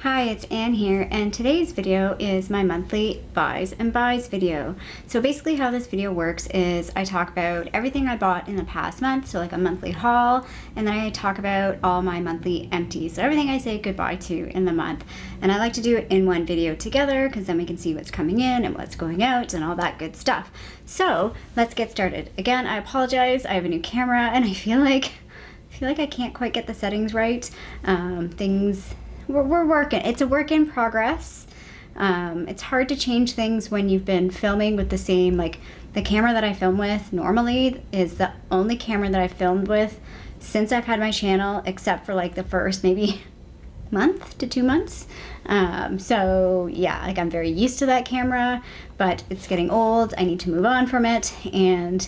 Hi, it's Anne here, and today's video is my monthly buys and buys video. So basically how this video works is I talk about everything I bought in the past month, so like a monthly haul, and then I talk about all my monthly empties, so everything I say goodbye to in the month. And I like to do it in one video together because then we can see what's coming in and what's going out and all that good stuff. So let's get started. Again, I apologize, I have a new camera and I feel like I can't quite get the settings right. We're working. It's a work in progress. It's hard to change things when you've been filming with the same, like the camera that I film with normally is the only camera that I've filmed with since I've had my channel, except for like the first maybe month to 2 months. So yeah, like I'm very used to that camera, but it's getting old. I need to move on from it, and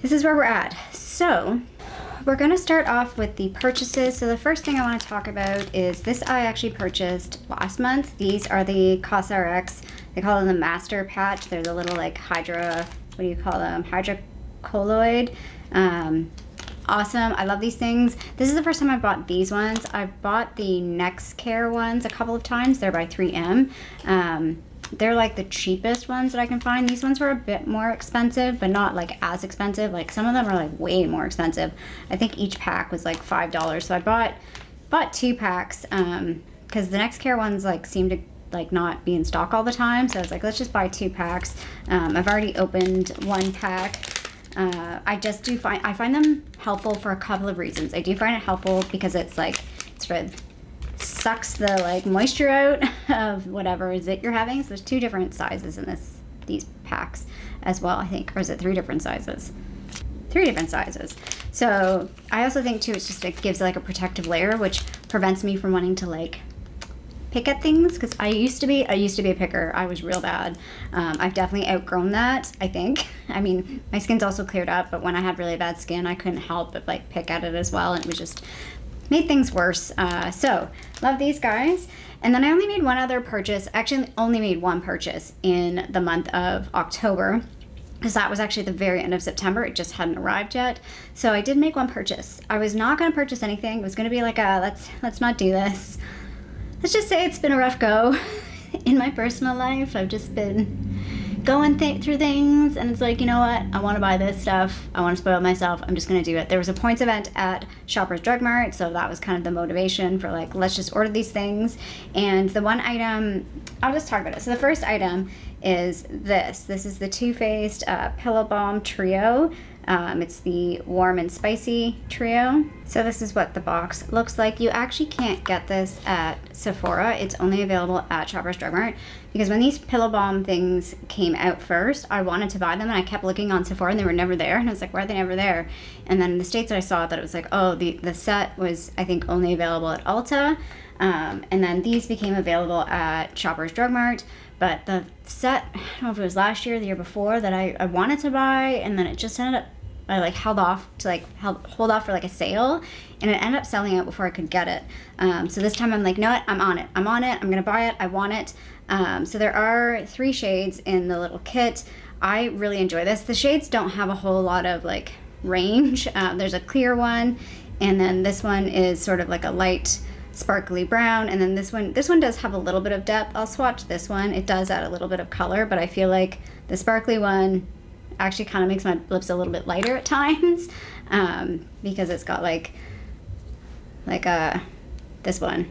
this is where we're at. So we're gonna start off with the purchases. So the first thing I wanna talk about is this I actually purchased last month. These are the KRX, they call them the Master Patch. They're the little like hydrocolloid. Awesome, I love these things. This is the first time I bought these ones. I've bought the Next Care ones a couple of times. They're by 3M. They're like the cheapest ones that I can find. These ones were a bit more expensive, but not like as expensive. Like some of them are like way more expensive. I think each pack was like $5. So I bought 2 packs because the Next Care ones like seem to like not be in stock all the time. So I was like, let's just buy 2 packs. I've already opened 1 pack. I find them helpful for a couple of reasons. I do find it helpful because it's like, sort of sucks the like moisture out of whatever is it you're having. So there's 2 different sizes in these packs as well, I think. Or is it 3 different sizes? 3 different sizes. So I also think too, it's just, it gives like a protective layer, which prevents me from wanting to like pick at things, because I used to be a picker. I was real bad. I've definitely outgrown that, I think. I mean, my skin's also cleared up, but when I had really bad skin, I couldn't help but like pick at it as well, and it was just made things worse. So love these guys. And then I only made one other purchase. Actually only made 1 purchase in the month of October, because that was actually the very end of September. It just hadn't arrived yet. So I did make 1 purchase. I was not going to purchase anything. It was going to be like a let's not do this. Let's just say it's been a rough go in my personal life. I've just been going through things, and it's like, you know what, I want to buy this stuff, I want to spoil myself, I'm just going to do it. There was a points event at Shoppers Drug Mart, so that was kind of the motivation for like, let's just order these things. And the one item, I'll just talk about it. So the first item is this is the Too Faced Pillow Balm Trio. It's the warm and spicy trio. So this is what the box looks like. You actually can't get this at Sephora. It's only available at Shoppers Drug Mart, because when these pillow balm things came out first, I wanted to buy them, and I kept looking on Sephora and they were never there, and I was like, why are they never there? And then in the States I saw that it was like, oh, the set was, I think, only available at Ulta, and then these became available at Shoppers Drug Mart. But the set, I don't know if it was last year or the year before, that I wanted to buy, and then it just ended up, I like held off to hold off for like a sale, and it ended up selling out before I could get it. So this time I'm like, no, I'm on it, I'm gonna buy it, I want it. So there are 3 shades in the little kit. I really enjoy this. The shades don't have a whole lot of like range. There's a clear one, and then this one is sort of like a light sparkly brown, and then this one does have a little bit of depth. I'll swatch this one. It does add a little bit of color, but I feel like the sparkly one actually kind of makes my lips a little bit lighter at times, because it's got like this one,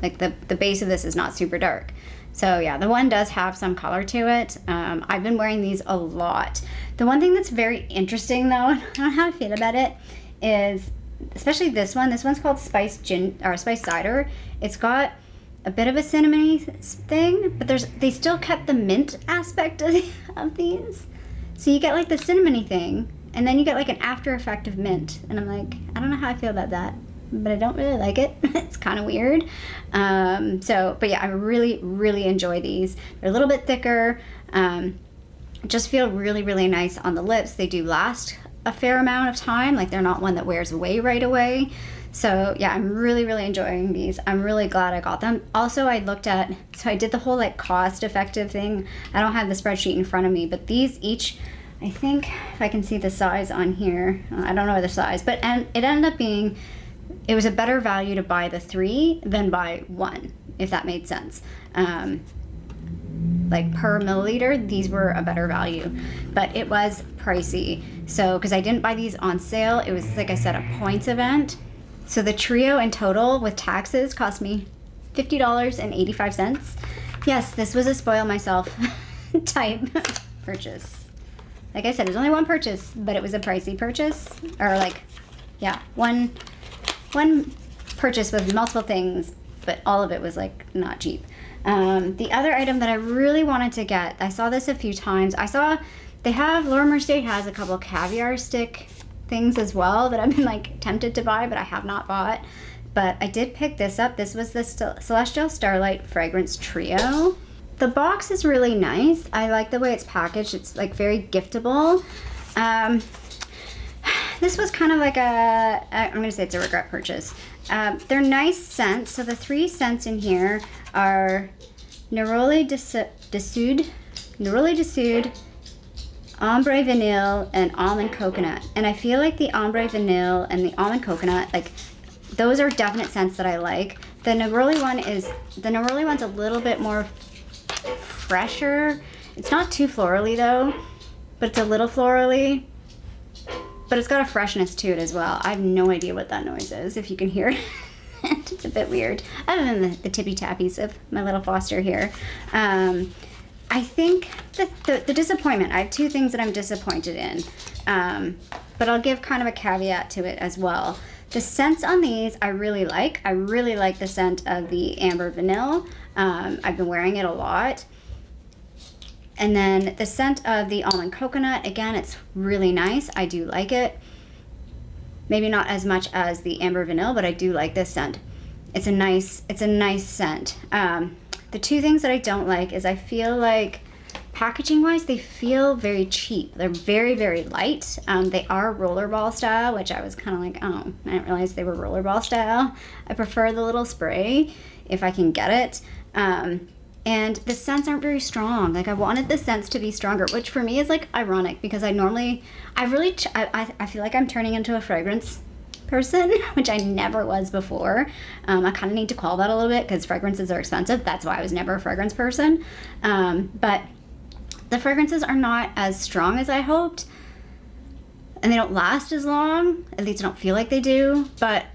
like the base of this is not super dark. So yeah, the one does have some color to it. I've been wearing these a lot. The one thing that's very interesting though, I don't know how I feel about it, is especially this one. This one's called Spice Cider. It's got a bit of a cinnamony thing, but they still kept the mint aspect of these. So you get like the cinnamony thing, and then you get like an after effect of mint. And I'm like, I don't know how I feel about that, but I don't really like it. It's kind of weird. But yeah, I really, really enjoy these. They're a little bit thicker. Just feel really, really nice on the lips. They do last a fair amount of time. Like they're not one that wears away right away. So yeah, I'm really, really enjoying these. I'm really glad I got them. Also, I did the whole like cost effective thing. I don't have the spreadsheet in front of me, but these each, I think if I can see the size on here, I don't know the size, but it ended up being, it was a better value to buy the 3 than buy 1. if that made sense. Like per milliliter, these were a better value, but it was pricey. So, because I didn't buy these on sale, it was, like I said, a points event. So the trio in total with taxes cost me $50.85. Yes, this was a spoil myself type purchase. Like I said, it was only one purchase, but it was a pricey purchase. Or like, yeah, one purchase with multiple things, but all of it was like not cheap. The other item that I really wanted to get, I saw this a few times. Laura Mercier has a couple caviar stick things as well that I've been like tempted to buy, but I have not bought. But I did pick this up. This was the Celestial Starlight Fragrance Trio. The box is really nice. I like the way it's packaged. It's like very giftable. This was kind of like I'm gonna say it's a regret purchase. They're nice scents. So the 3 scents in here are Neroli de Soude, Ombre Vanille, and Almond Coconut. And I feel like the Ombre Vanille and the Almond Coconut, like those are definite scents that I like. The Neroli one's a little bit more fresher. It's not too florally though, but it's a little florally. But it's got a freshness to it as well. I have no idea what that noise is, if you can hear it. It's a bit weird. Other than the tippy tappies of my little Foster here. I think the disappointment, I have 2 things that I'm disappointed in. But I'll give kind of a caveat to it as well. The scents on these I really like. I really like the scent of the Amber Vanille. I've been wearing it a lot. And then the scent of the Almond Coconut, again, it's really nice. I do like it. Maybe not as much as the Amber Vanille, but I do like this scent. It's a nice scent. The 2 things that I don't like is I feel like packaging-wise, they feel very cheap. They're very, very light. They are rollerball style, which I was kind of like, oh, I didn't realize they were rollerball style. I prefer the little spray if I can get it. And the scents aren't very strong. Like I wanted the scents to be stronger, which for me is like ironic because I feel like I'm turning into a fragrance person, which I never was before. I kind of need to call that a little bit because fragrances are expensive. That's why I was never a fragrance person. But the fragrances are not as strong as I hoped, and they don't last as long. At least I don't feel like they do. But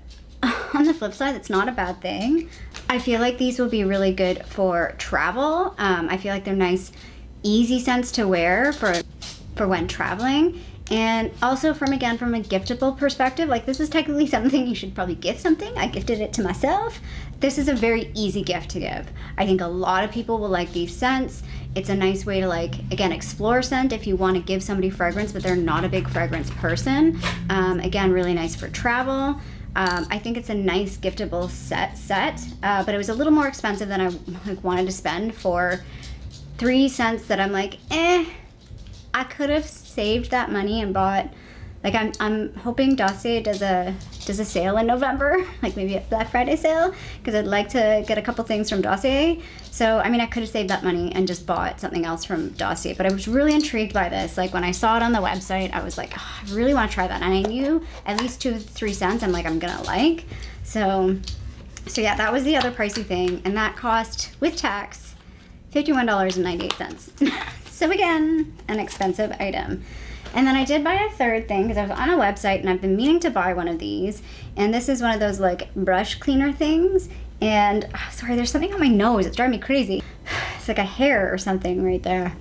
on the flip side, it's not a bad thing. I feel like these will be really good for travel. I feel like they're nice, easy scents to wear for when traveling. And also from a giftable perspective, like this is technically something you should probably gift something. I gifted it to myself. This is a very easy gift to give. I think a lot of people will like these scents. It's a nice way to explore scent if you want to give somebody fragrance, but they're not a big fragrance person. Again, really nice for travel. I think it's a nice giftable set, but it was a little more expensive than I wanted to spend for 3 scents that I'm like, I could have saved that money and bought. Like I'm hoping Dossier does a sale in November, like maybe a Black Friday sale, because I'd like to get a couple things from Dossier. So I mean, I could have saved that money and just bought something else from Dossier, but I was really intrigued by this. Like when I saw it on the website, I was like, oh, I really want to try that, and I knew at least 2 or 3 scents I'm gonna like. So yeah, that was the other pricey thing, and that cost with tax $51.98. So again, an expensive item. And then I did buy a third thing because I was on a website and I've been meaning to buy one of these. And this is one of those like brush cleaner things. And sorry, there's something on my nose. It's driving me crazy. It's like a hair or something right there.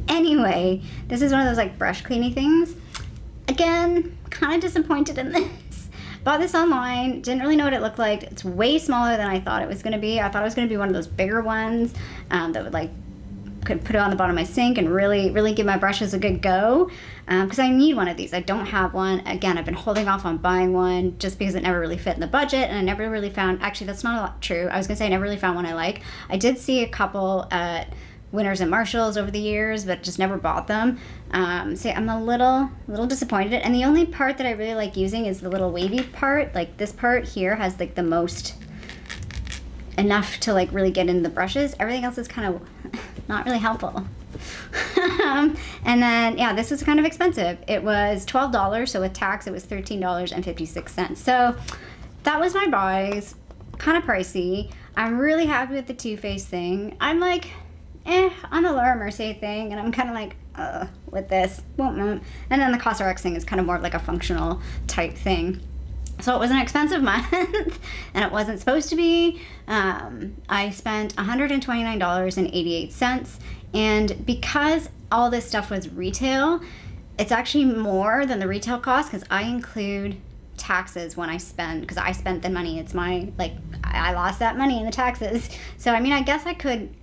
Anyway, this is one of those like brush cleaning things. Again, kind of disappointed in this. Bought this online, didn't really know what it looked like. It's way smaller than I thought it was going to be. I thought it was going to be one of those bigger ones that would could put it on the bottom of my sink and really give my brushes a good go, because I need one of these. I don't have one. Again, I've been holding off on buying one just because it never really fit in the budget, and I never really found, actually that's not a lot true. I was gonna say I never really found one I like. I did see a couple at Winners and Marshalls over the years, but just never bought them. So I'm a little disappointed. And the only part that I really like using is the little wavy part. Like this part here has like the most enough to like really get into the brushes. Everything else is kind of not really helpful. And then yeah, this was kind of expensive. It was $12, so with tax it was $13.56. So that was my buys. kind of pricey. I'm really happy with the Too Faced thing. I'm like, on the Laura Mercier thing, and I'm kind of like, with this. And then the KRX thing is kind of more of like a functional type thing. So it was an expensive month, and it wasn't supposed to be. I spent $129.88, and because all this stuff was retail, it's actually more than the retail cost because I include taxes when I spend, because I spent the money. It's my, like, I lost that money in the taxes. So, I mean, I guess I could,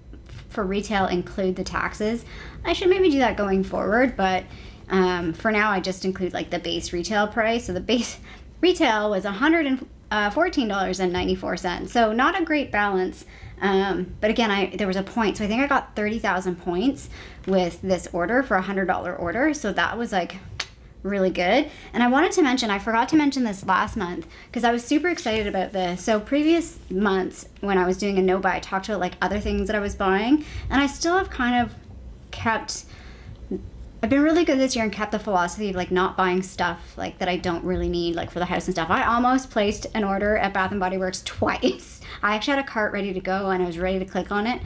for retail, include the taxes. I should maybe do that going forward, but for now, I just include, like, the base retail price. So the base retail was $114.94. So not a great balance. But again, there was a point. So I think I got 30,000 points with this order for a $100 order. So that was like really good. And I wanted to mention, I forgot to mention this last month because I was super excited about this. So previous months when I was doing a no buy, I talked about like other things that I was buying, and I still have kind of I've been really good this year and kept the philosophy of like not buying stuff like that I don't really need, like for the house and stuff. I almost placed an order at Bath & Body Works twice. I actually had a cart ready to go and I was ready to click on it,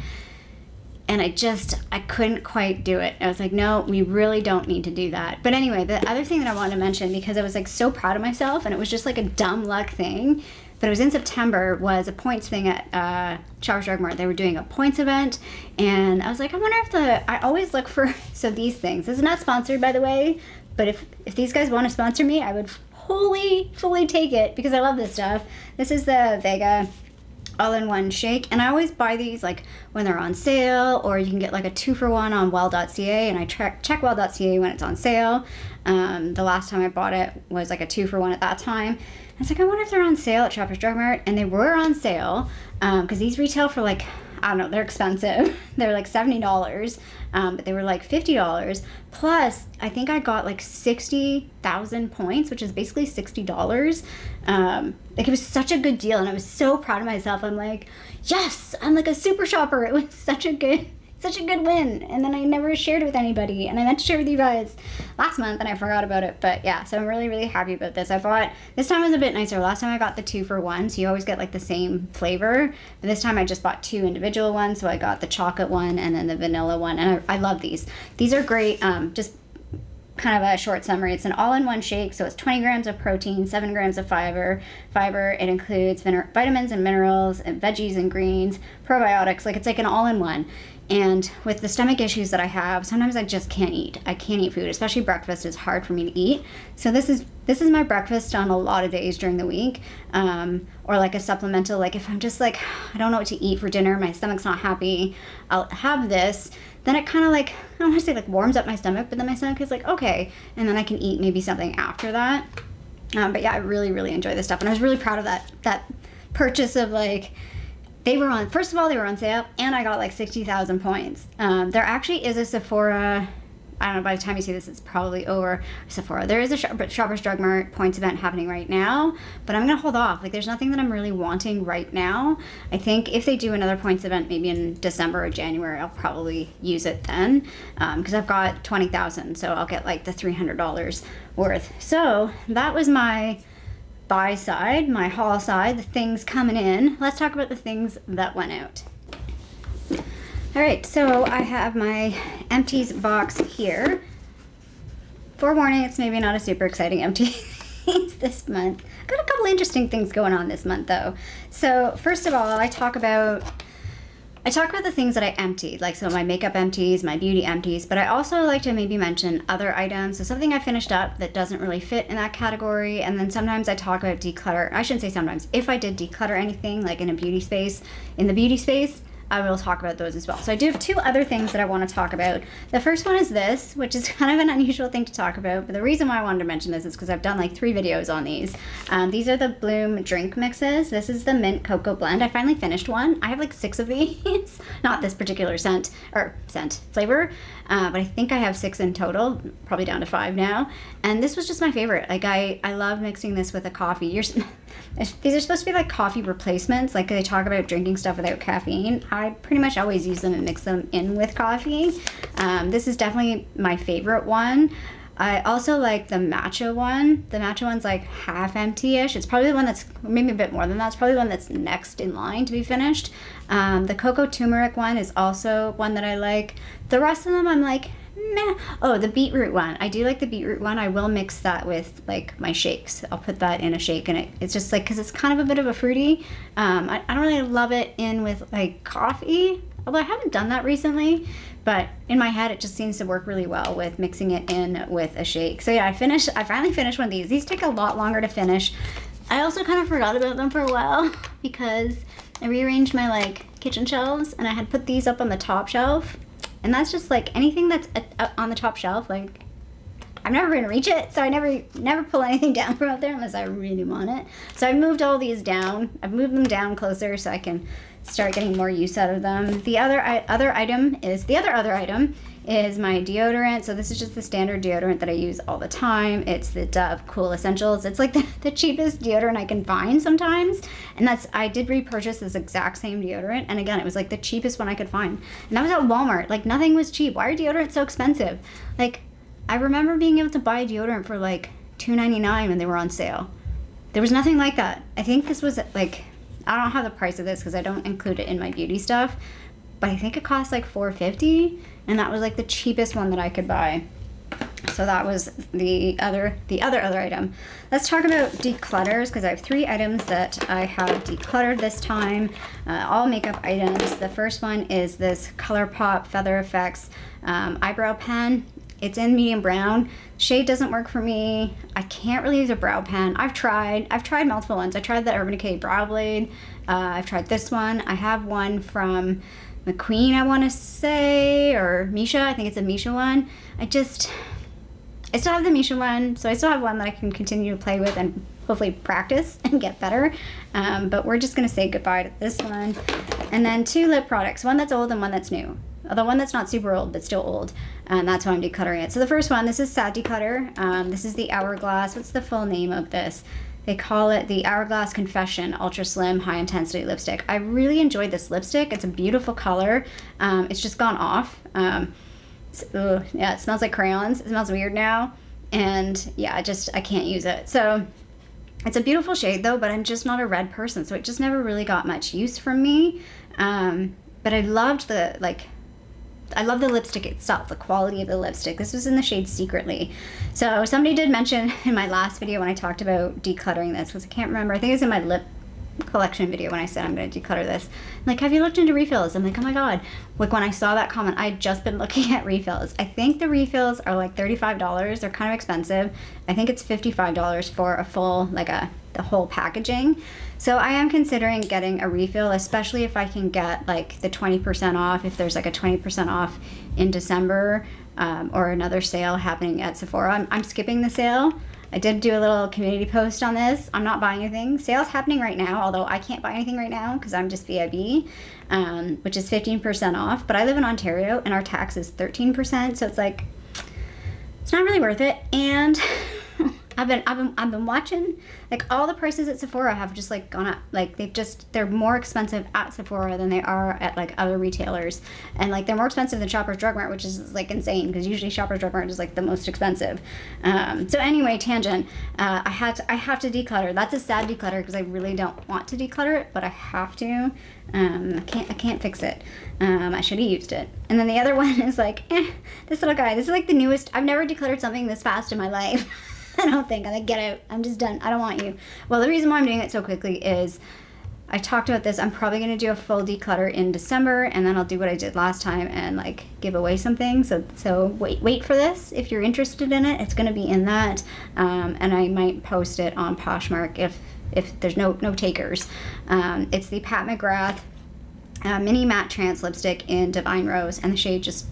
and I couldn't quite do it. I was like, no, we really don't need to do that. But anyway, the other thing that I wanted to mention, because I was like so proud of myself, and it was just like a dumb luck thing, but it was in September, was a points thing at Shoppers Drug Mart. They were doing a points event, and I was like, I wonder if I always look for, so these things, this is not sponsored, by the way, but if these guys want to sponsor me, I would fully take it, because I love this stuff. This is the Vegga all-in-one shake, and I always buy these like when they're on sale, or you can get like a 2-for-1 on well.ca, and I check well.ca when it's on sale. The last time I bought it was like a 2-for-1 at that time. I was like, I wonder if they're on sale at Shoppers Drug Mart, and they were on sale, because these retail for like, I don't know, they're expensive. They're like $70, but they were like $50. Plus, I think I got like 60,000 points, which is basically $60. Like, it was such a good deal, and I was so proud of myself. I'm like, yes, I'm like a super shopper. It was such a good win. And then I never shared it with anybody, and I meant to share with you guys last month, and I forgot about it. But yeah, so I'm really happy about this. This time was a bit nicer. Last time I got the 2-for-1, so you always get like the same flavor, but this time I just bought 2 individual ones. So I got the chocolate one and then the vanilla one, and I love these. These are great. Just kind of a short summary. It's an all-in-one shake, so it's 20 grams of protein, 7 grams of fiber. It includes vitamins and minerals and veggies and greens, probiotics. Like, it's like an all-in-one. And with the stomach issues that I have, sometimes I just can't eat. I can't eat food, especially breakfast is hard for me to eat. So this is my breakfast on a lot of days during the week, or like a supplemental. Like if I'm just like, I don't know what to eat for dinner, my stomach's not happy, I'll have this. Then it kind of like, I don't want to say like warms up my stomach, but then my stomach is like, okay. And then I can eat maybe something after that. But yeah, I really enjoy this stuff. And I was really proud of that purchase of like, first of all, they were on sale, and I got like 60,000 points. There actually is a Sephora, I don't know, by the time you see this, it's probably over. Sephora. There is a Shoppers Drug Mart points event happening right now, but I'm going to hold off. Like, there's nothing that I'm really wanting right now. I think if they do another points event, maybe in December or January, I'll probably use it then, because I've got 20,000, so I'll get like the $300 worth. So that was my buy side, my haul side, the things coming in. Let's talk about the things that went out. All right, so I have my Empties box here. Forewarning, it's maybe not a super exciting Empties this month. Got a couple interesting things going on this month though. So first of all, I talk about the things that I emptied, like so my makeup empties, my beauty empties, but I also like to maybe mention other items. So something I finished up that doesn't really fit in that category, and then sometimes I talk about declutter. I shouldn't say sometimes. If I did declutter anything, like in the beauty space, I will talk about those as well. So I do have 2 other things that I want to talk about. The first one is this, which is kind of an unusual thing to talk about, but the reason why I wanted to mention this is because I've done like 3 videos on these. These are the Bloom drink mixes. This is the mint cocoa blend. I finally finished one. I have like 6 of these. Not this particular flavor, but I think I have 6 in total, probably down to 5 now. And this was just my favorite. Like I love mixing this with a coffee. These are supposed to be like coffee replacements. Like they talk about drinking stuff without caffeine. I pretty much always use them and mix them in with coffee. This is definitely my favorite one. I also like the matcha one. The matcha one's like half empty-ish. It's probably the one that's, maybe a bit more than that. It's probably the one that's next in line to be finished. The cocoa turmeric one is also one that I like. The rest of them I'm like, meh. Oh, the beetroot one. I do like the beetroot one. I will mix that with like my shakes. I'll put that in a shake, and it's just like, because it's kind of a bit of a fruity. I don't really love it in with like coffee, although I haven't done that recently. But in my head, it just seems to work really well with mixing it in with a shake. So yeah, I finally finished one of these. These take a lot longer to finish. I also kind of forgot about them for a while because I rearranged my like kitchen shelves, and I had put these up on the top shelf. And that's just like anything that's on the top shelf, like I'm never gonna reach it. So I never pull anything down from up there unless I really want it. So I moved all these down. I've moved them down closer so I can start getting more use out of them. The other item is my deodorant. So this is just the standard deodorant that I use all the time. It's the Dove Cool Essentials. It's like the cheapest deodorant I can find sometimes. And I did repurchase this exact same deodorant. And again, it was like the cheapest one I could find. And that was at Walmart. Like nothing was cheap. Why are deodorants so expensive? Like I remember being able to buy deodorant for like $2.99 when they were on sale. There was nothing like that. I think this was like, I don't have the price of this because I don't include it in my beauty stuff, but I think it cost like $4.50, and that was like the cheapest one that I could buy. So that was the other item. Let's talk about declutters, because I have 3 items that I have decluttered this time, all makeup items. The first one is this Colourpop Feather Effects eyebrow pen. It's in medium brown. Shade doesn't work for me. I can't really use a brow pen. I've tried multiple ones. I tried the Urban Decay Brow Blade. I've tried this one. I have one from McQueen, I want to say, or Misha. I think it's a Misha one. I still have the Misha one, so I still have one that I can continue to play with and hopefully practice and get better. But we're just going to say goodbye to this one. And then 2 lip products, one that's old and one that's new. Although one that's not super old, but still old. And that's why I'm decluttering it. So the first one, this is Sad Declutter. This is the Hourglass. What's the full name of this? They call it the Hourglass Confession Ultra Slim High Intensity Lipstick. I really enjoyed this lipstick. It's a beautiful color. It's just gone off. Yeah, it smells like crayons. It smells weird now. And yeah, I can't use it. So it's a beautiful shade though, but I'm just not a red person. So it just never really got much use from me. But I loved I love the lipstick itself, the quality of the lipstick. This was in the shade Secretly. So somebody did mention in my last video when I talked about decluttering this, because I can't remember, I think it was in my lip collection video when I said I'm going to declutter this. I'm like, have you looked into refills? I'm like, oh my god. Like when I saw that comment, I had just been looking at refills. I think the refills are like $35. They're kind of expensive. I think it's $55 for a full, the whole packaging. So I am considering getting a refill, especially if I can get like the 20% off, if there's like a 20% off in December, or another sale happening at Sephora. I'm skipping the sale. I did do a little community post on this. I'm not buying anything. Sale's happening right now, although I can't buy anything right now because I'm just VIB, which is 15% off. But I live in Ontario and our tax is 13%, so it's like, it's not really worth it. And I've been watching, like all the prices at Sephora have just like gone up. Like they're more expensive at Sephora than they are at like other retailers. And like they're more expensive than Shoppers Drug Mart, which is like insane because usually Shoppers Drug Mart is like the most expensive. So anyway, tangent, I have to declutter. That's a sad declutter because I really don't want to declutter it, but I have to. I can't fix it. I should have used it. And then the other one is like, this little guy. This is like the newest. I've never decluttered something this fast in my life. I don't think. I'm like, get out. I'm just done. I don't want you. Well, the reason why I'm doing it so quickly is I talked about this. I'm probably going to do a full declutter in December, and then I'll do what I did last time and like give away some things. So wait for this. If you're interested in it, it's going to be in that. And I might post it on Poshmark if there's no takers. It's the Pat McGrath Mini Matte Trance Lipstick in Divine Rose, and the shade just...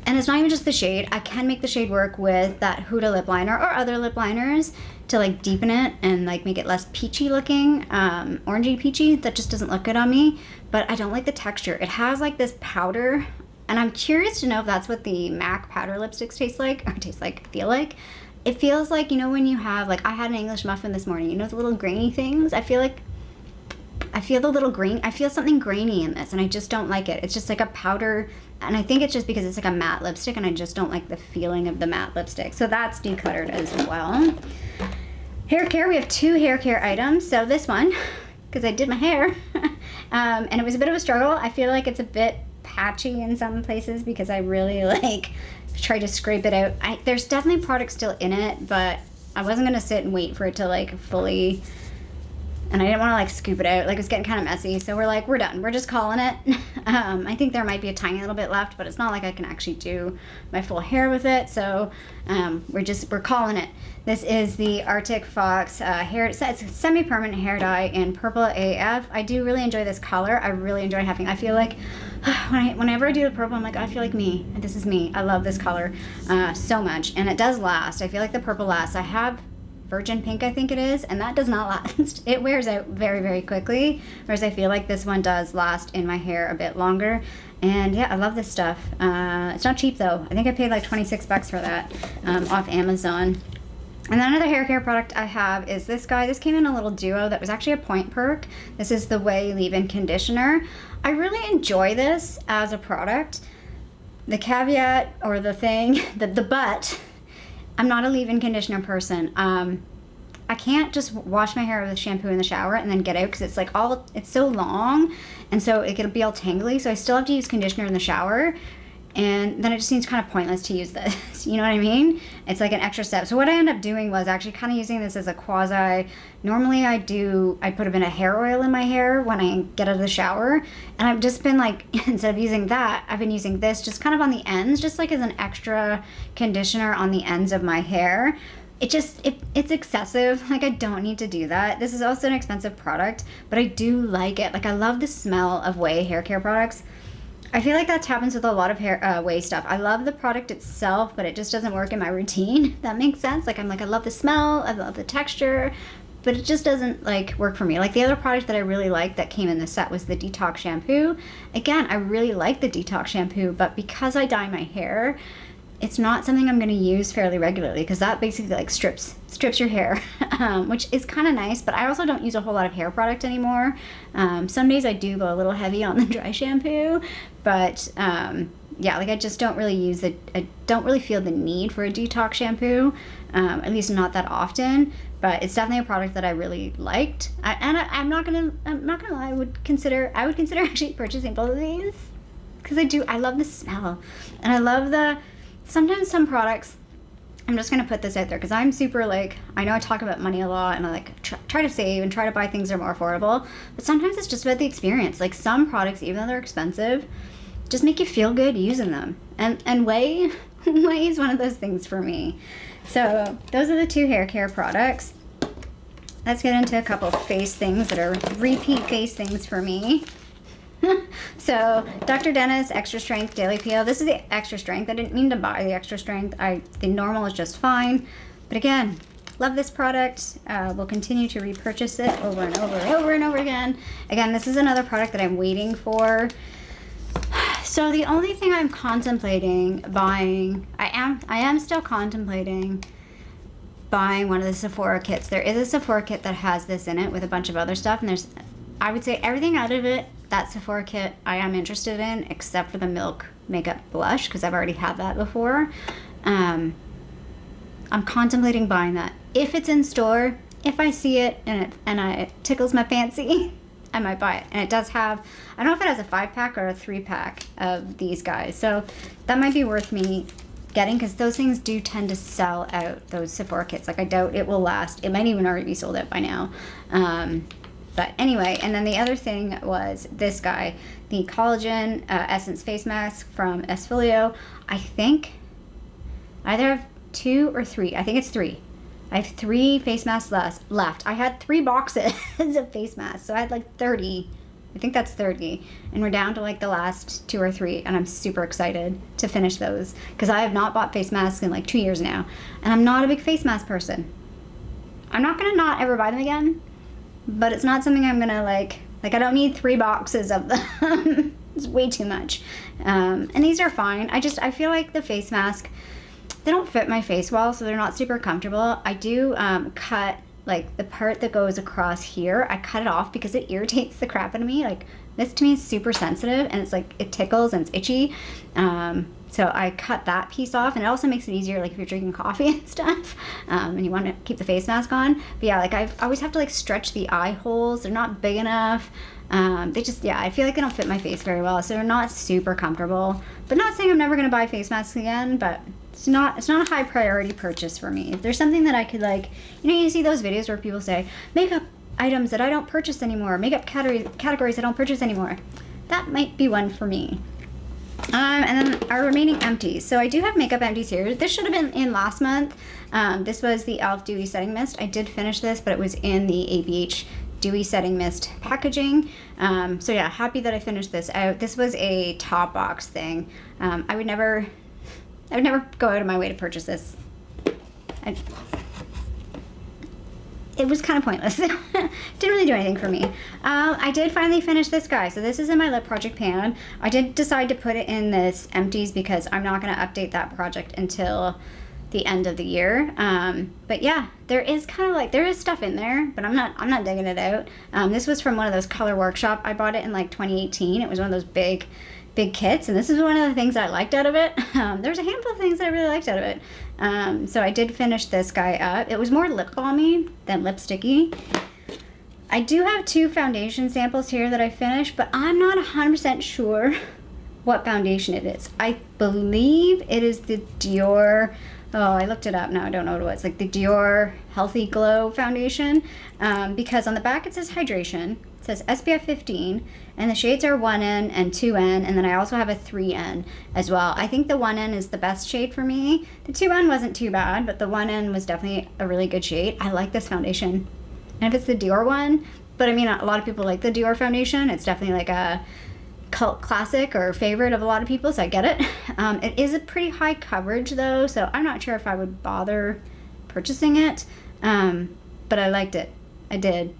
And it's not even just the shade. I can make the shade work with that Huda lip liner or other lip liners to like deepen it and like make it less peachy looking, orangey peachy. That just doesn't look good on me. But I don't like the texture. It has like this powder, and I'm curious to know if that's what the MAC powder lipsticks feel like. It feels like, you know, when you have, like I had an English muffin this morning, you know, the little grainy things. I feel like I feel the little grain, I feel something grainy in this, and I just don't like it. It's just like a powder, and I think it's just because it's like a matte lipstick, and I just don't like the feeling of the matte lipstick. So that's decluttered as well. Hair care, we have 2 hair care items. So this one, because I did my hair, and it was a bit of a struggle. I feel like it's a bit patchy in some places because I really like try to scrape it out. There's definitely product still in it, but I wasn't gonna sit and wait for it to like fully, and I didn't want to like scoop it out. Like, it was getting kind of messy, so we're like, we're done. We're just calling it. I think there might be a tiny little bit left, but it's not like I can actually do my full hair with it. So we're calling it. This is the Arctic Fox hair. It's a semi-permanent hair dye in Purple AF. I do really enjoy this color. I really enjoy having. I feel like whenever I do the purple, I'm like, I feel like me. This is me. I love this color so much, and it does last. I feel like the purple lasts. I have Virgin Pink, I think it is, and that does not last. It wears out very, very quickly, whereas I feel like this one does last in my hair a bit longer. And yeah, I love this stuff. It's not cheap though. I think I paid like 26 bucks for that off Amazon. And then another hair care product I have is this guy. This came in a little duo that was actually a point perk. This is the Leavein Conditioner. I really enjoy this as a product. The caveat, or the thing, the but, I'm not a leave-in conditioner person. I can't just wash my hair with shampoo in the shower and then get out, because it's like it's so long, and so it can be all tangly, so I still have to use conditioner in the shower, and then it just seems kind of pointless to use this. You know what I mean? It's like an extra step. So what I end up doing was actually kind of using this as a quasi, normally I put a bit of hair oil in my hair when I get out of the shower, and I've just been like, instead of using that, I've been using this just kind of on the ends, just like as an extra conditioner on the ends of my hair. It's excessive. Like, I don't need to do that. This is also an expensive product, but I do like it. Like, I love the smell of Ouai hair care products. I feel like that happens with a lot of hair Ouai stuff. I love the product itself, but it just doesn't work in my routine. If that makes sense. Like, I love the smell, I love the texture, but it just doesn't like work for me. Like, the other product that I really liked that came in the set was the detox shampoo. Again, I really like the detox shampoo, but because I dye my hair, it's not something I'm going to use fairly regularly, because that basically like strips your hair, which is kind of nice. But I also don't use a whole lot of hair product anymore. Some days I do go a little heavy on the dry shampoo, but yeah, like I just don't really use it. I don't really feel the need for a detox shampoo, at least not that often. But it's definitely a product that I really liked. I'm not gonna lie. I would consider actually purchasing both of these, because I love the smell, and I love sometimes some products, I'm just going to put this out there because I'm super like, I know I talk about money a lot, and I like try to save and try to buy things that are more affordable, but sometimes it's just about the experience. Like, some products, even though they're expensive, just make you feel good using them. And Ouai is one of those things for me. So those are the 2 hair care products. Let's get into a couple face things that are repeat face things for me. So, Dr. Dennis Extra Strength Daily Peel. This is the extra strength. I didn't mean to buy the extra strength. The normal is just fine. But again, love this product. We'll continue to repurchase it over and over and over and over again. Again, this is another product that I'm waiting for. So the only thing I'm contemplating buying, I am still contemplating buying one of the Sephora kits. There is a Sephora kit that has this in it with a bunch of other stuff, and I would say everything out of it, that Sephora kit, I am interested in, except for the Milk Makeup Blush, because I've already had that before. I'm contemplating buying that. If it's in store, if I see it and it tickles my fancy, I might buy it. And it does have, I don't know if it has a 5-pack or a 3-pack of these guys. So that might be worth me getting, because those things do tend to sell out, those Sephora kits. Like, I doubt it will last. It might even already be sold out by now. But anyway, and then the other thing was this guy, the Collagen Essence Face Mask from Esfilio. I think I either have 2 or 3. I think it's 3. I have 3 face masks left. I had 3 boxes of face masks, so I had like 30. I think that's 30. And we're down to like the last 2 or 3, and I'm super excited to finish those, because I have not bought face masks in like 2 years now, and I'm not a big face mask person. I'm not going to not ever buy them again, but it's not something I'm gonna like I don't need 3 boxes of them. It's way too much. And these are fine. I feel like the face mask, they don't fit my face well, so they're not super comfortable. I do cut like the part that goes across here, I cut it off because it irritates the crap out of me. Like this to me is super sensitive, and it's like it tickles and it's itchy. So I cut that piece off, and it also makes it easier like if you're drinking coffee and stuff, and you want to keep the face mask on. But yeah, like I always have to like stretch the eye holes. They're not big enough. They just, yeah, I feel like they don't fit my face very well, so they're not super comfortable. But not saying I'm never gonna buy face masks again, but it's not a high priority purchase for me. If there's something that I could like, you know, you see those videos where people say makeup items that I don't purchase anymore, makeup categories I don't purchase anymore. That might be one for me. And then our remaining empties. So I do have makeup empties here. This should have been in last month. This was the e.l.f. Dewy Setting Mist. I did finish this, but it was in the ABH Dewy Setting Mist packaging. So yeah, happy that I finished this out. This was a top box thing. I would never go out of my way to purchase this. It was kind of pointless. Didn't really do anything for me. I did finally finish this guy. So this is in my lip project pan. I did decide to put it in this empties because I'm not going to update that project until the end of the year. But yeah, there is kind of like, there is stuff in there, but I'm not digging it out. This was from one of those color workshop. I bought it in like 2018. It was one of those big kits, and this is one of the things I liked out of it. There's a handful of things I really liked out of it. So I did finish this guy up. It was more lip balmy than lipsticky. I do have 2 foundation samples here that I finished, but I'm not 100% sure what foundation it is. I believe it is the Dior, oh, I looked it up now, I don't know what it was, like the Dior Healthy Glow foundation, because on the back it says hydration, it says SPF 15, and the shades are 1N and 2N, and then I also have a 3N as well. I think the 1N is the best shade for me. The 2N wasn't too bad, but the 1N was definitely a really good shade. I like this foundation. And if it's the Dior one, but I mean, a lot of people like the Dior foundation. It's definitely like a cult classic or favorite of a lot of people, so I get it. It is a pretty high coverage though, so I'm not sure if I would bother purchasing it, but I liked it. I did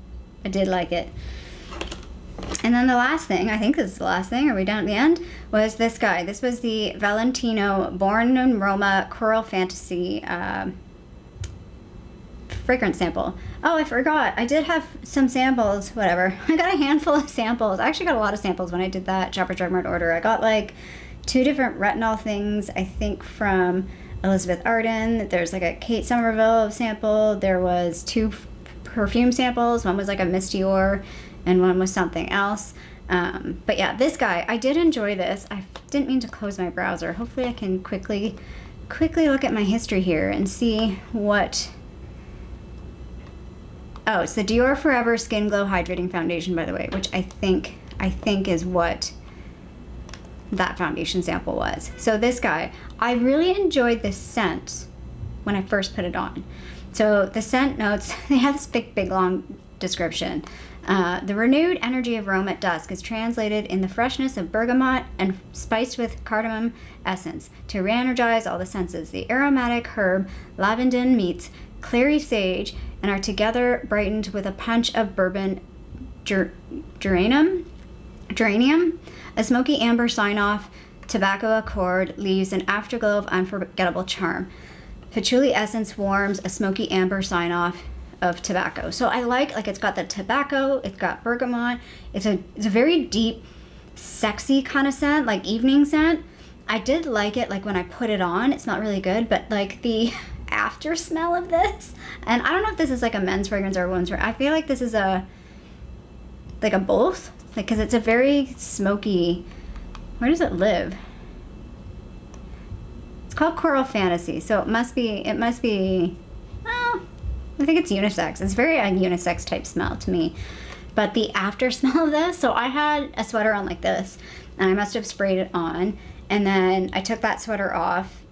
like it. And then the last thing, I think this is the last thing, are we down at the end, was this guy. This was the Valentino Born in Roma Coral Fantasy fragrance sample. Oh, I forgot. I did have some samples, whatever. I got a handful of samples. I actually got a lot of samples when I did that Shoppers Drug Mart order. I got like 2 different retinol things, I think from Elizabeth Arden. There's like a Kate Somerville sample. There was 2 perfume samples. One was like a Miss Dior and one was something else. But yeah, this guy, I did enjoy this. I didn't mean to close my browser. Hopefully I can quickly look at my history here and see what... Oh, it's the Dior Forever Skin Glow Hydrating Foundation, by the way, which I think is what that foundation sample was. So this guy, I really enjoyed this scent when I first put it on. So the scent notes, they have this big long description. The renewed energy of Rome at dusk is translated in the freshness of bergamot and spiced with cardamom essence to re-energize all the senses. The aromatic herb lavender meets clary sage and are together brightened with a punch of bourbon geranium, a smoky amber sign-off, tobacco accord leaves an afterglow of unforgettable charm. Patchouli essence warms a smoky amber sign-off of tobacco. So I like it's got the tobacco, it's got bergamot, it's a very deep, sexy kind of scent, like evening scent. I did like it, like when I put it on, it smelled really good, but like the after smell of this, and I don't know if this is like a men's fragrance or a women's fragrance. I feel like this is a both, like, because it's a very smoky. Where does it live? It's called Coral Fantasy, so it must be, well, I think it's unisex. It's very a unisex type smell to me. But the after smell of this, so I had a sweater on like this, and I must have sprayed it on, and then I took that sweater off,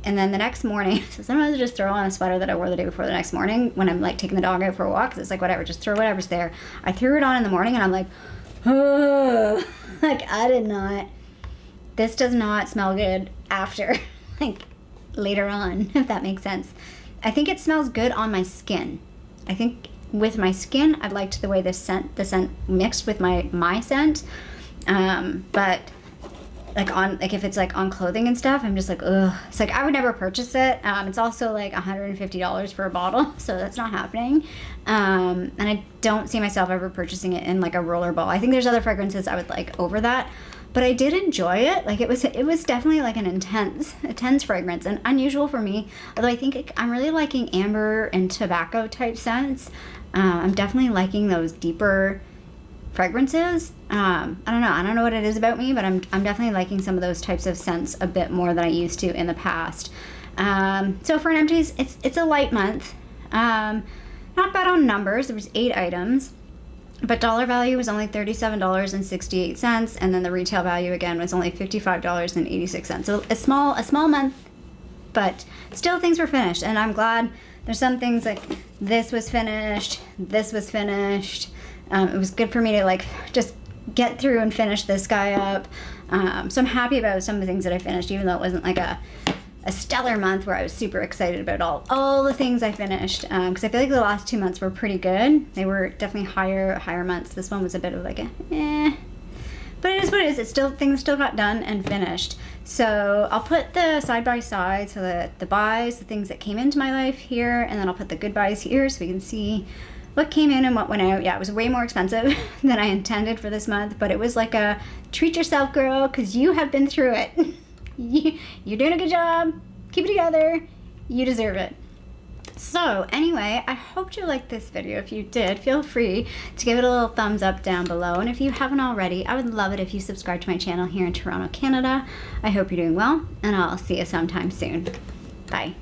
and then the next morning, so sometimes I just throw on a sweater that I wore the day before the next morning when I'm like taking the dog out for a walk, because it's like whatever, just throw whatever's there. I threw it on in the morning, and I'm like, oh, like this does not smell good after, like later on, if that makes sense. I think it smells good on my skin. I think with my skin, I liked the way the scent mixed with my scent. But like if it's like on clothing and stuff, I'm just like, ugh. It's like I would never purchase it. It's also like $150 for a bottle, so that's not happening. And I don't see myself ever purchasing it in like a rollerball. I think there's other fragrances I would like over that, but I did enjoy it. Like it was definitely like an intense fragrance and unusual for me. Although I think I'm really liking amber and tobacco type scents. I'm definitely liking those deeper fragrances. I don't know what it is about me, but I'm definitely liking some of those types of scents a bit more than I used to in the past. So for an Empties, it's a light month. Not bad on numbers. There was 8 items, but dollar value was only $37.68, and then the retail value again was only $55.86. So a small month, but still things were finished, and I'm glad. There's some things like this was finished, this was finished. It was good for me to like just get through and finish this guy up. So I'm happy about some of the things that I finished, even though it wasn't like a stellar month where I was super excited about all the things I finished. Because I feel like the last 2 months were pretty good. They were definitely higher months. This one was a bit of like a but it is what it is. Things still got done and finished. So I'll put the side by side, so that the buys, the things that came into my life here, and then I'll put the good buys here so we can see what came in and what went out. Yeah, it was way more expensive than I intended for this month, but it was like a treat yourself, girl, because you have been through it. You're doing a good job. Keep it together. You deserve it. So anyway, I hope you liked this video. If you did, feel free to give it a little thumbs up down below. And if you haven't already, I would love it if you subscribe to my channel here in Toronto, Canada. I hope you're doing well, and I'll see you sometime soon. Bye.